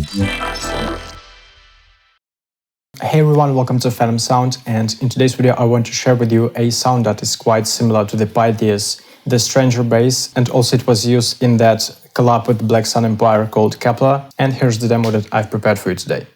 Hey everyone, welcome to PHENOMSOUND, and in today's video I want to share with you a sound that is quite similar to the PYTHIUS, the Stranger bass, and also it was used in that collab with Black Sun Empire called Kepler, and here's the demo that I've prepared for you today.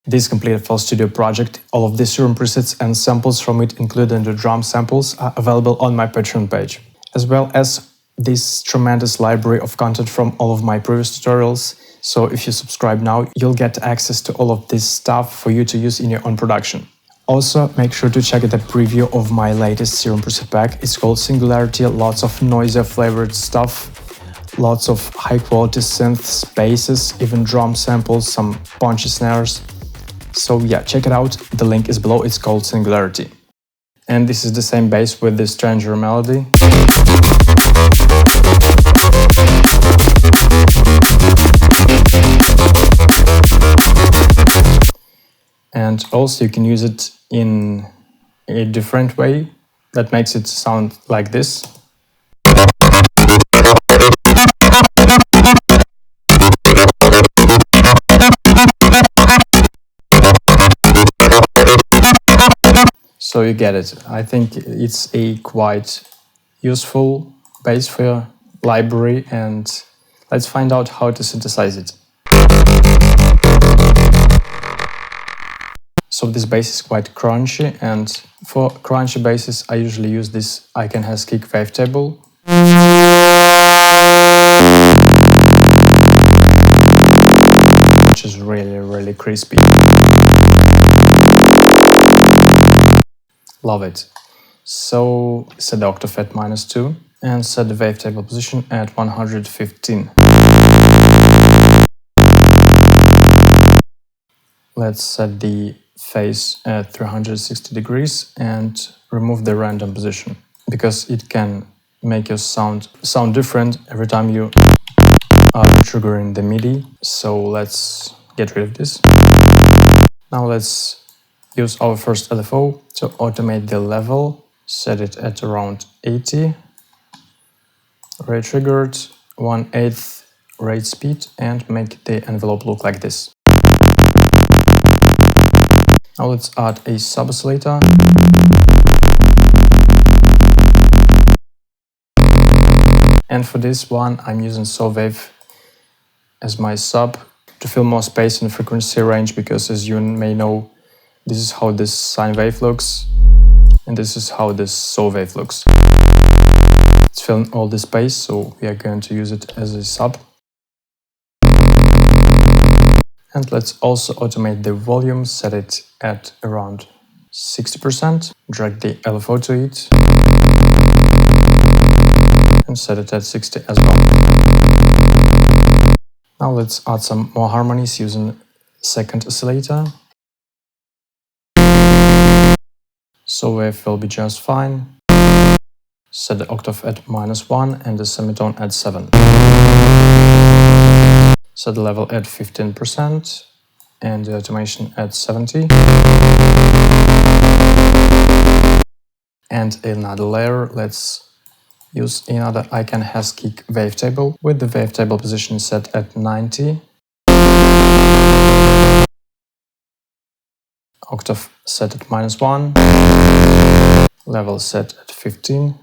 This completed full studio project, all of the Serum presets and samples from it, including the drum samples, are available on my Patreon page, as well as this tremendous library of content from all of my previous tutorials. So if you subscribe now, you'll get access to all of this stuff for you to use in your own production. Also, make sure to check the preview of my latest Serum preset pack. It's called Singularity, lots of noisy flavored stuff, lots of high quality synths, basses, even drum samples, some punchy snares. So yeah, check it out, the link is below, it's called Singularity. And this is the same bass with the Stranger melody. And also you can use it in a different way that makes it sound like this. So you get it. I think it's a quite useful bass for your library, and let's find out how to synthesize it. So this bass is quite crunchy, and for crunchy basses I usually use this Icon's Kick wavetable. Which is really crispy. Love it. So set the octave at -2 and set the wavetable position at 115. Let's set the phase at 360 degrees and remove the random position, because it can make your sound different every time you are triggering the MIDI. So let's get rid of this. Now let's use our first LFO to automate the level, set it at around 80, rate triggered, 1/8 rate speed, and make the envelope look like this. Now let's add a sub-oscillator. And for this one I'm using SAW as my sub to fill more space in the frequency range, because as you may know, this is how this sine wave looks, and this is how this SAW wave looks. It's filling all the space, so we are going to use it as a sub. And let's also automate the volume, set it at around 60%, drag the LFO to it, and set it at 60 as well. Now let's add some more harmonies using second oscillator. SAW wave will be just fine. Set the octave at -1 and the semitone at 7. Set the level at 15% and the automation at 70. And another layer, let's use another Icon's Kick wavetable with the wavetable position set at 90. Octave set at -1, level set at 15,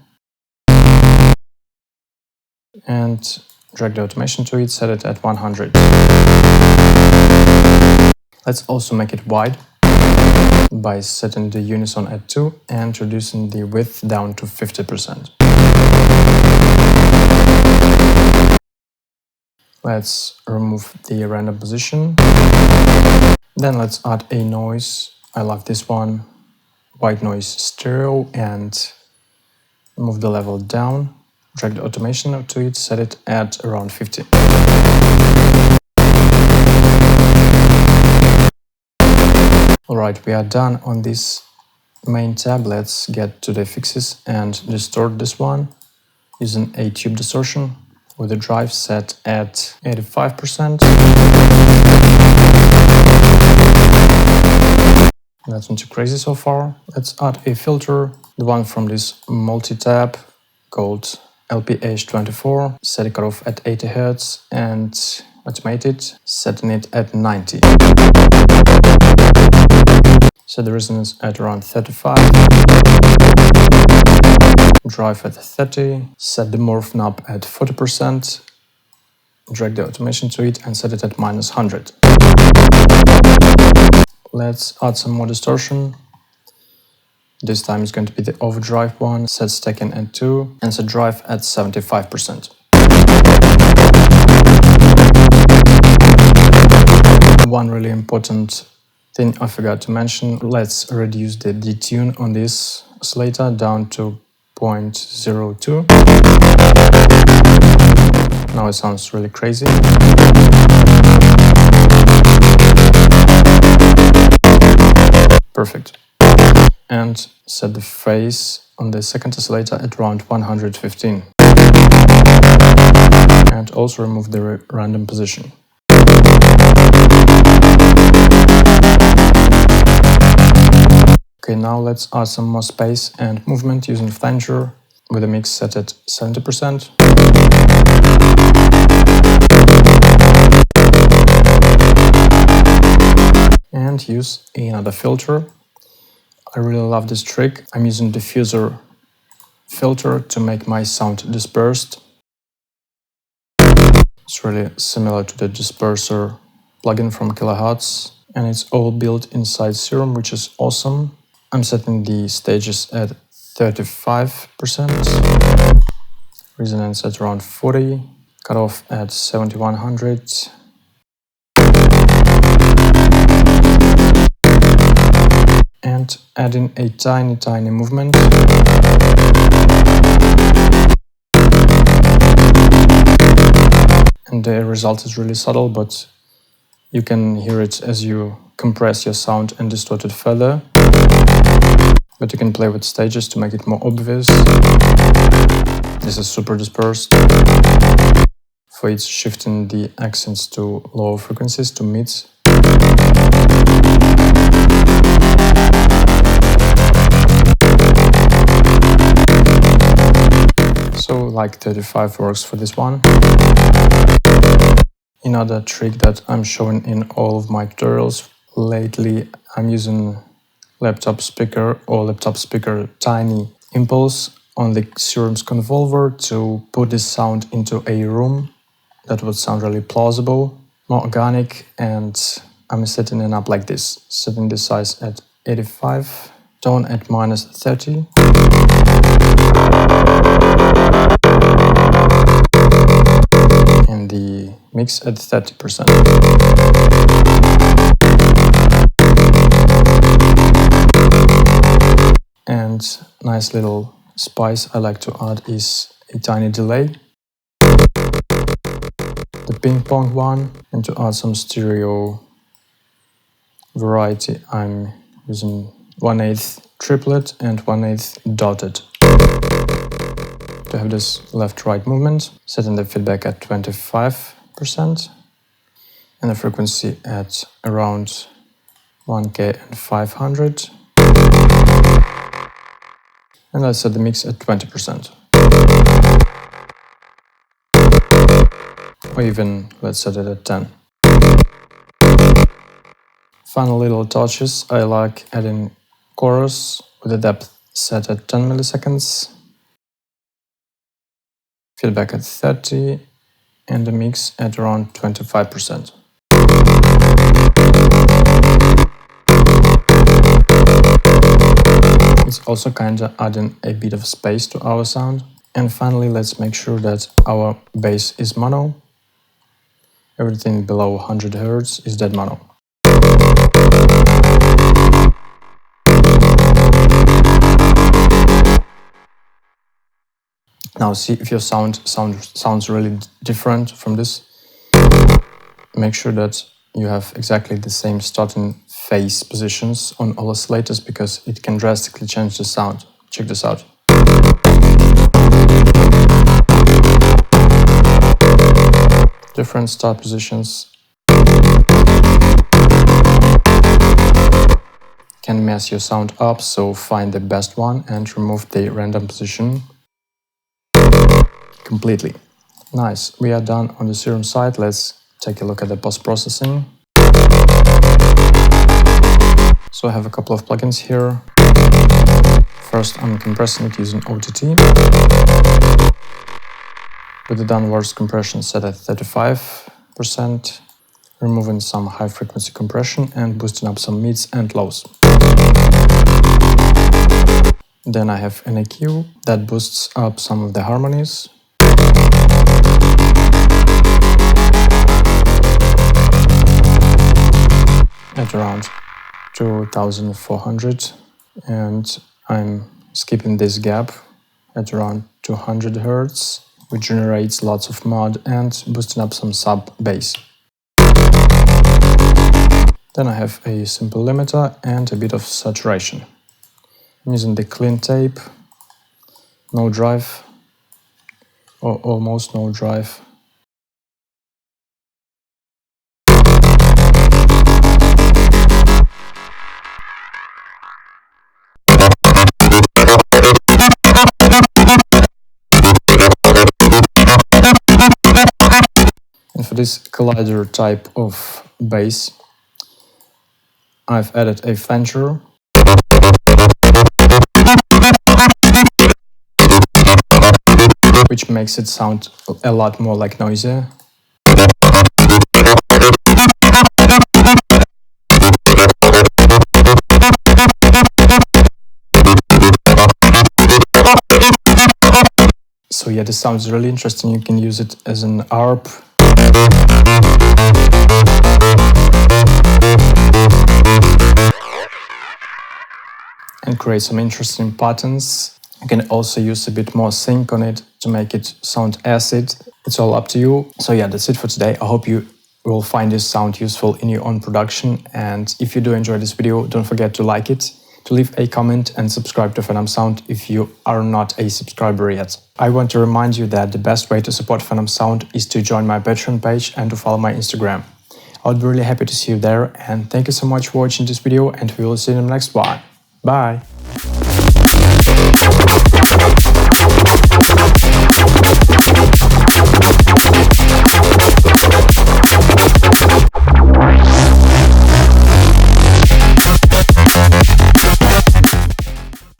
and drag the automation to it, set it at 100. Let's also make it wide by setting the unison at 2 and reducing the width down to 50%. Let's remove the random position. Then let's add a noise. I love this one, white noise stereo, and move the level down, drag the automation to it, set it at around 50. Alright, we are done on this main tab. Let's get to the fixes and distort this one using a tube distortion with the drive set at 85%. That's not too crazy so far. Let's add a filter, the one from this multi-tab called LPH24, set the cutoff at 80 Hz and automate it, setting it at 90. Set the resonance at around 35. Drive at 30. Set the morph knob at 40%. Drag the automation to it and set it at -100. Let's add some more distortion. This time it's going to be the overdrive one. Set stacking at 2 and set drive at 75%. One really important thing I forgot to mention, let's reduce the detune on this oscillator down to 0.02. Now it sounds really crazy. Perfect. And set the phase on the second oscillator at around 115. And also remove the random position. Okay, now let's add some more space and movement using flanger with a mix set at 70%. And use another filter. I really love this trick. I'm using diffuser filter to make my sound dispersed. It's really similar to the disperser plugin from Kilohertz, and it's all built inside Serum, which is awesome. I'm setting the stages at 35%, resonance at around 40, cutoff at 7100. And adding a tiny movement. And the result is really subtle, but you can hear it as you compress your sound and distort it further. But you can play with stages to make it more obvious. This is super dispersed. For it's shifting the accents to lower frequencies, to mids. So like 35 works for this one. Another trick that I'm showing in all of my tutorials lately, I'm using laptop speaker or laptop speaker tiny impulse on the Serum's convolver to put this sound into a room that would sound really plausible, more organic, and I'm setting it up like this, setting the size at 85, tone at -30. And the mix at 30%. And nice little spice I like to add is a tiny delay. The ping pong one, and to add some stereo variety I'm using 1/8 triplet and 1/8 dotted. To have this left-right movement, setting the feedback at 25% and the frequency at around 1K500. And let's set the mix at 20%. Or even let's set it at 10. Final little touches, I like adding chorus with the depth set at 10 milliseconds. Feedback at 30 and the mix at around 25%. It's also kinda adding a bit of space to our sound. And finally, let's make sure that our bass is mono. Everything below 100 Hz is dead mono. Now see if your sounds really different from this. Make sure that you have exactly the same starting phase positions on all oscillators, because it can drastically change the sound. Check this out. Different start positions can mess your sound up, so find the best one and remove the random position completely. Nice, we are done on the Serum side. Let's take a look at the post-processing. So I have a couple of plugins here. First, I'm compressing it using OTT with the downwards compression set at 35%, removing some high frequency compression and boosting up some mids and lows. Then I have an EQ that boosts up some of the harmonies. At around 2400, and I'm skipping this gap at around 200 Hz, which generates lots of mod and boosting up some sub bass. Then I have a simple limiter and a bit of saturation. I'm using the clean tape, no drive, or almost no drive. And for this collider type of bass, I've added a flanger, which makes it sound a lot more like noisy. So yeah, this sounds really interesting. You can use it as an ARP. And create some interesting patterns. You can also use a bit more sync on it to make it sound acid. It's all up to you. So yeah, that's it for today. I hope you will find this sound useful in your own production. And if you do enjoy this video, don't forget to like it, to leave a comment and subscribe to PHENOMSOUND if you are not a subscriber yet. I want to remind you that the best way to support PHENOMSOUND is to join my Patreon page and to follow my Instagram. I would be really happy to see you there, and thank you so much for watching this video, and we will see you in the next one. Bye!